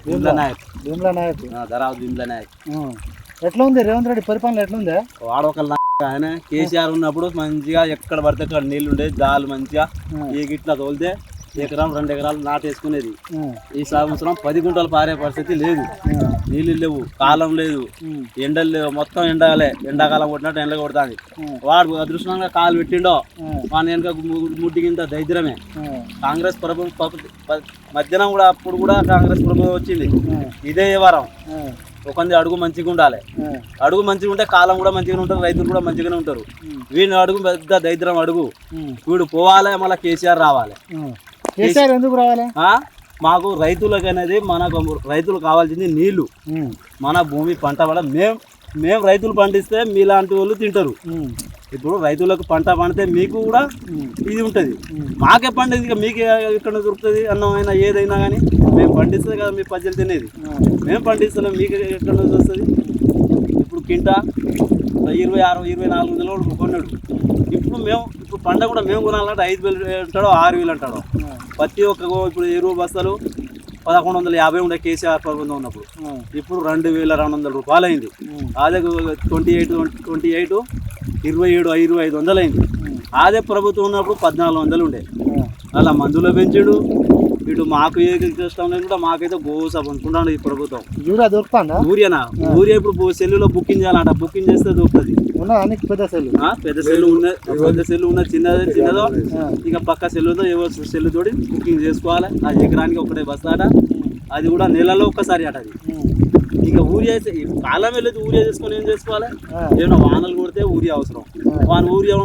భీమ్లా నాయక్. భీమ్లా నాయక్ ధరావత్ భీమ్లా నాయక్. ఎట్లా ఉంది రేవంత్ రెడ్డి పరిపాలన ఎట్లుంది? వాడొక ఆయన కేసీఆర్ ఉన్నప్పుడు మంచిగా ఎక్కడ పడితే అక్కడ నీళ్లు ఉండే జాలు మంచిగా ఈ గిట్లా తోలితే ఎకరం 2 ఎకరాలు నాటేసుకునేది. ఈ సంవత్సరం 10 గుంటలు పారే పరిస్థితి లేదు. నీళ్ళు లేవు, కాలం లేదు, ఎండలు లేవు, మొత్తం ఎండాలే. ఎండాకాలం కొట్టినట్టు ఎండ కొడుతుంది. వాడు అదృష్టంగా కాలు పెట్టిండో వాని వెనక ముట్టికింత దరిద్రమే. కాంగ్రెస్ ప్రభుత్వం మధ్యాహ్నం కూడా అప్పుడు కూడా కాంగ్రెస్ ప్రభుత్వం వచ్చింది. ఇదే వారం ఒకంది అడుగు మంచిగా ఉండాలి. అడుగు మంచిగా ఉంటే కాలం కూడా మంచిగా ఉంటారు, రైతులు కూడా మంచిగానే ఉంటారు. వీడిని అడుగు పెద్ద దరిద్రం అడుగు. వీడు పోవాలి, మళ్ళీ కేసీఆర్ రావాలి. కేసీఆర్ ఎందుకు రావాలి? మాకు రైతులకు అనేది మనకు రైతులు కావాల్సింది నీళ్లు. మన భూమి పంట పడ మేము రైతులు పండిస్తే మీలాంటి వాళ్ళు తింటారు. ఇప్పుడు రైతులకు పంట పండితే మీకు కూడా ఇది ఉంటుంది. మాకే పండేది, మీకు ఎక్కడ దొరుకుతుంది? అన్నం అయినా ఏదైనా కానీ మేము పండిస్తే కదా మీ ప్రజలు తినేది. మేము పండిస్తున్నాం, మీకు ఎక్కడ వస్తుంది? ఇప్పుడు కింటా 26-24 కొన్నాడు. ఇప్పుడు పంట కూడా మేము కొనాలంటే 5,000 అంటాడో 6,000 అంటాడో. ప్రతి ఒక్క ఇప్పుడు ఎరువు బస్తాలు 1,150 ఉండే కేసీఆర్ ప్రభుత్వం ఉన్నప్పుడు. ఇప్పుడు 2,200 రూపాయలు అయింది. అదే 27 2500 అయింది. అదే ప్రభుత్వం ఉన్నప్పుడు 1,400 ఉండే. అలా మందులో పెంచాడు. ఇటు మాకు ఏ కష్టం లేదు కూడా మాకైతే గోస పంచుకుంటాడు ఈ ప్రభుత్వం. యూరియా దొరుకుతుందా? యూరియా ఇప్పుడు సెల్లులో బుకింగ్ చేయాలంట. బుకింగ్ చేస్తే దొరుకుతుంది. పెద్ద సెల్లు ఉన్నది చిన్నదో ఇక పక్క సెల్లుతో ఏవో సెల్లు తోటి బుకింగ్ చేసుకోవాలి. అది ఎకరానికి ఒకటే బస్తాట. అది కూడా నెలలో ఒక్కసారి అట. అది ఇక ఊరియా కాలం వెళ్ళేది ఊరియా చేసుకొని ఏం చేసుకోవాలి? ఏమైనా వానలు కొడితే ఊరియా అవసరం. ఊరియా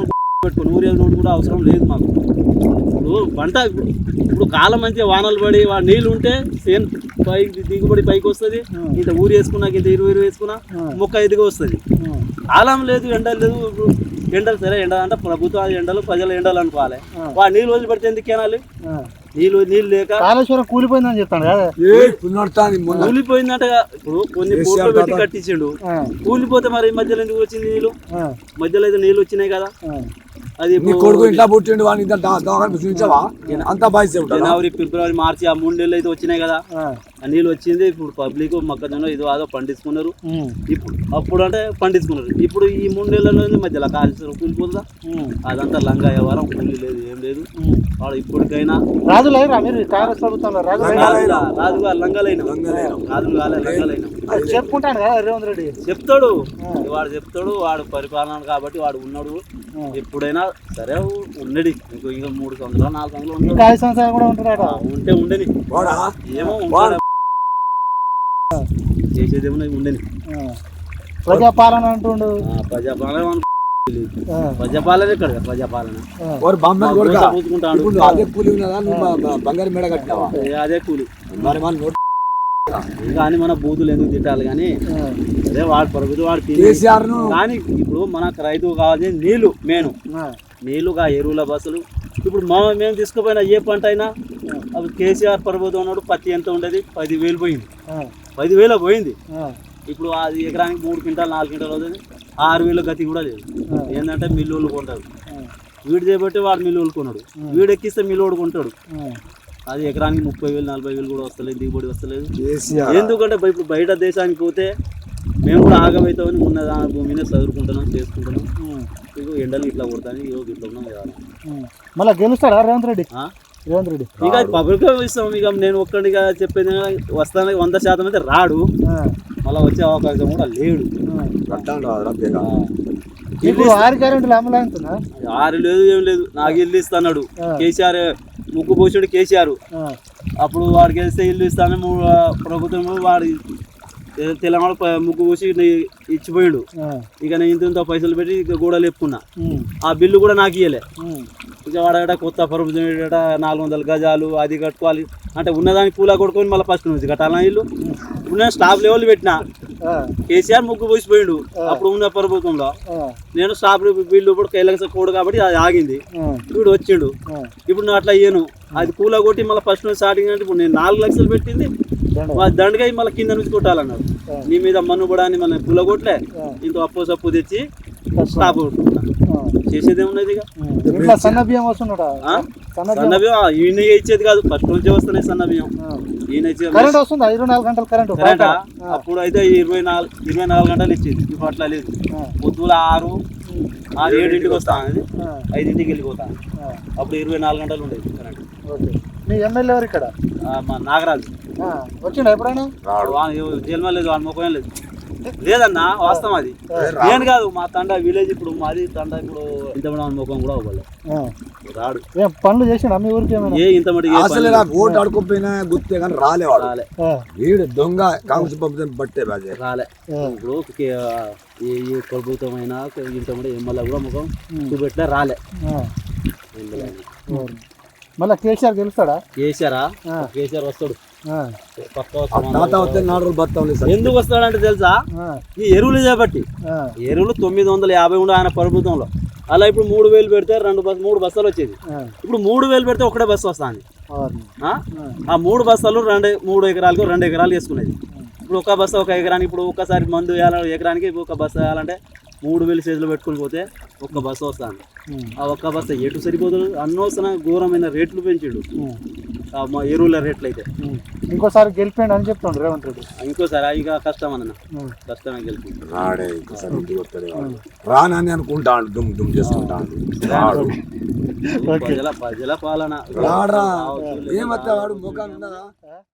పెట్టుకుని ఊరియా కూడా అవసరం లేదు మాకు. ఇప్పుడు పంట ఇప్పుడు కాలం మంచిగా వానలు పడి నీళ్ళు ఉంటే సేమ్ పైకి దిగుబడి పైకి వస్తుంది. ఇంత ఊరి వేసుకున్నాక ఇంత 20 వేసుకున్నా మొక్క ఎదిగా వస్తుంది. కాలం లేదు, ఎండలు లేదు. ఇప్పుడు ఎండలు సరే ఎండ అంటే ప్రభుత్వం ఎండలు ప్రజల ఎండలు అనుకోవాలి. వాడు నీళ్ళు వదిలిపెడితే ఎందుకు తినాలి? నీళ్ళు లేక కాళేశ్వరం కూలిపోయిందని చెప్తాను కదా. కూలిపోయిందంట. ఇప్పుడు కొన్ని కోట్లు పెట్టి కట్టించిండు. కూలిపోతే మరి మధ్యలో ఎందుకు వచ్చింది నీళ్ళు? మధ్యలో అయితే నీళ్ళు వచ్చినాయి కదా. అది కొడుకు ఇంట్లో పుట్టిండు అంతా జనవరి, ఫిబ్రవరి, మార్చి ఆ 3 నెలలు అయితే వచ్చినాయి కదా. ఆ నీళ్ళు వచ్చింది. ఇప్పుడు పబ్లిక్ మొక్కజొన్న ఇది అదో పండించుకున్నారు. ఇప్పుడు అప్పుడు అంటే పండించుకున్నారు. ఇప్పుడు ఈ 3 నెలల మధ్యలో కాళేశ్వరం కూలిపోతుందా? అదంతా లంగా వ్యవహారం. కూలి లేదు, ఏం లేదు. వాడు ఇప్పటికైనా రాజు కాంగ్రెస్ ప్రభుత్వంలో రాజుగా లంగలైన రాజులు కాలే లంగలైన చెప్పుకుంటాడు కదా రేవంత్ రెడ్డి. చెప్తాడు, వాడు పరిపాలన కాబట్టి వాడు ఉన్నాడు. ఎప్పుడైనా సరే ఉండడి. ఇంకా 3 సంవత్సరాలు 4 సంవత్సరాలు 5 సంవత్సరాలు కూడా ఉంటాడు. ఉంటే ఉండని ఏమో చేసేదేమో ఉండని. ప్రజాపాలన అంటుండు. ప్రజాపాలన ఎక్కడ? ప్రజాపాలన అదే కూలి కానీ మన బూతులు ఎందుకు తిట్టాలి కానీ అదే వాడు ప్రభుత్వం వాడు. కానీ ఇప్పుడు మనకు రైతుకు కావాల్సింది నీళ్లు. నీళ్లుగా ఎరువుల బస్సులు. ఇప్పుడు మేము తీసుకుపోయినా ఏ పంట అయినా అవి కేసీఆర్ ప్రభుత్వం ఉన్నాడు. పత్తి ఎంత ఉండేది? 10,000 పోయింది. 10,000 పోయింది. ఇప్పుడు అది ఎకరానికి 3 క్వింటాలు 4 క్వింటాలు అవుతుంది. 6,000 గతి కూడా లేదు. ఏంటంటే మిల్లులు కొంటారు. వీడు చేయబట్టి వాడు మిల్లులు కొన్నాడు. వీడు ఎక్కిస్తే మిల్లుడు కొంటాడు. అది ఎకరానికి 30,000 40,000 కూడా వస్తలేదు, దిగుబడి వస్తలేదు. ఎందుకంటే ఇప్పుడు బయట దేశానికి పోతే మేము కూడా ఆగమవుతామని ఉన్న భూమిని చదువుకుంటున్నాం, చేసుకుంటున్నాం. ఎండలు ఇట్లా కొడతాను, ఈరోజు ఇట్లా ఉన్నాం కదా. మళ్ళీ గెలుస్తాడా రేవంత్ రెడ్డి? ఇక పబ్లిక్ ఇస్తాం. ఇక నేను ఒక్కడిగా చెప్పేది వస్తానికి 100% అయితే రాడు. మళ్ళీ వచ్చే అవకాశం కూడా లేడు. 6 లేదు, ఏం లేదు. నాకు ఇల్లు ఇస్తాడు కేసీఆర్. ముక్కు పోసాడు కేసీఆర్. అప్పుడు వాడికి వేస్తే ఇల్లు ఇస్తాను ప్రభుత్వం. వాడు తెలంగాణ ముగ్గు పోసి ఇచ్చిపోయాడు. ఇక నేను ఇంత పైసలు పెట్టి గోడలు ఎప్పుకున్నా. ఆ బిల్లు కూడా నాకు ఇవ్వలే. ఇక వాడట కొత్త ప్రభుత్వం 400 గజాలు అది కట్టుకోవాలి అంటే ఉన్నదానికి పూల కొట్టుకొని మళ్ళీ ఫస్ట్ నుంచి కట్టాలని ఇల్లు. ఉన్న స్టాఫ్ లెవెల్ పెట్టినా. కేసీఆర్ ముగ్గు పోసిపోయాడు అప్పుడు ఉన్న ప్రభుత్వంలో. నేను స్టాఫ్ బిల్లు ఇప్పుడు కైలక కోడు కాబట్టి అది ఆగింది. వీడు వచ్చిండు. ఇప్పుడు నేను అట్లా అయ్యాను. అది పూల కొట్టి మళ్ళీ ఫస్ట్ నుంచి స్టార్టింగ్ అంటే ఇప్పుడు నేను 4 లక్షలు పెట్టింది దండగా మళ్ళీ కింద నుంచి కొట్టాలన్నాడు. నీ మీద మన్నుబడాన్ని మళ్ళీ పూల కొట్టలే. ఇంత అప్పు సప్పు తెచ్చి స్టాప్ కొట్టుకున్నా. చేసేది ఏమున్నది? సన్న బియ్యం వస్తున్నాడా? సన్న బియ్యం ఈయన ఇచ్చేది కాదు, ఫస్ట్ నుంచే వస్తున్నాయి సన్న బియ్యం. ఈయన ఇచ్చిన కరెంట్ వస్తుందా 24 గంటలు కరెంట్ కరెంటా అప్పుడు అయితే 24 గంటలు ఇచ్చేది ఇప్పుడు అట్లా లేదు. పొద్దుల 6-7 వస్తాను, 5ంటికి వెళ్ళిపోతాను. అప్పుడు 24 గంటలు ఉండేది కరెంట్. ఓకే. మీ ఎమ్మెల్యే ఎవరు ఇక్కడ? మా నాగరాజు వచ్చిండా ఎప్పుడైనా? జన్మ లేదు, వాడి ముఖం లేదు. లేదన్నా వాస్తవం అది. నేను కాదు, మా తండ విలేజ్ ఇప్పుడు మాది తండ ఇప్పుడు ఇంత ముఖం కూడా అవ్వలేదు. రాడు. ఏం పనులు చేసిండా మీ ఊరికి ఏమైనా? ఇంత మటుకు అసలు నాకు ఓటు ఆడుకోపోయినా గుర్తే కానీ రాలేవాడు. రాలే. వీడు దొంగ కాంగ్రెస్ పంపితే బట్టే బాజే రాలే. ఇప్పుడు ఏ ప్రభుత్వం అయినా ఇంత కూడా ఎమ్మెల్యే కూడా ముఖం చూపెట్లే రాలే. మళ్ళీ కేసీఆర్ గెలుస్తాడా? కేసీఆర్ వస్తాడు పక్క తాత వస్తే 4 రోజులు బతాం. ఎందుకు వస్తాడంటే తెలుసా, ఈ ఎరువులు చేపట్టి. ఎరువులు 950 ఉండే ఆయన ప్రభుత్వంలో. అలా ఇప్పుడు 3000 పెడితే 3 బస్తాలు వచ్చేది. ఇప్పుడు 3000 పెడితే ఒకటే బస్సు వస్తుంది. ఆ 3 బస్తాలు 3 ఎకరాలకు 2 ఎకరాలు వేసుకునేది. ఇప్పుడు ఒక బస్తా 1 ఎకరానికి, ఇప్పుడు ఒక్కసారి మందు వేయాలి ఎకరానికి, ఒక బస్తా వేయాలంటే 3000 చేతిలో పెట్టుకుని పోతే ఒక్క బస్సు వస్తుంది. ఆ ఒక్క బస్తా ఎటు సరిపోతుంది? అనవసరం ఘోరమైన రేట్లు పెంచాడు మా ఎరువుల రేట్లు అయితే. ఇంకోసారి గెలిపోయింది అని చెప్తుండ్రు రేవంత్ రెడ్డి. ఇంకోసారి ఇక కష్టం అన్న, కష్టమే గెలిపి. రానని అనుకుంటాడు, దుమ్ దుమ్ చేసుకుంటాడు. ప్రజల పాలన ఏమత్తా వాడు ముఖాన్ని ఉన్నదా?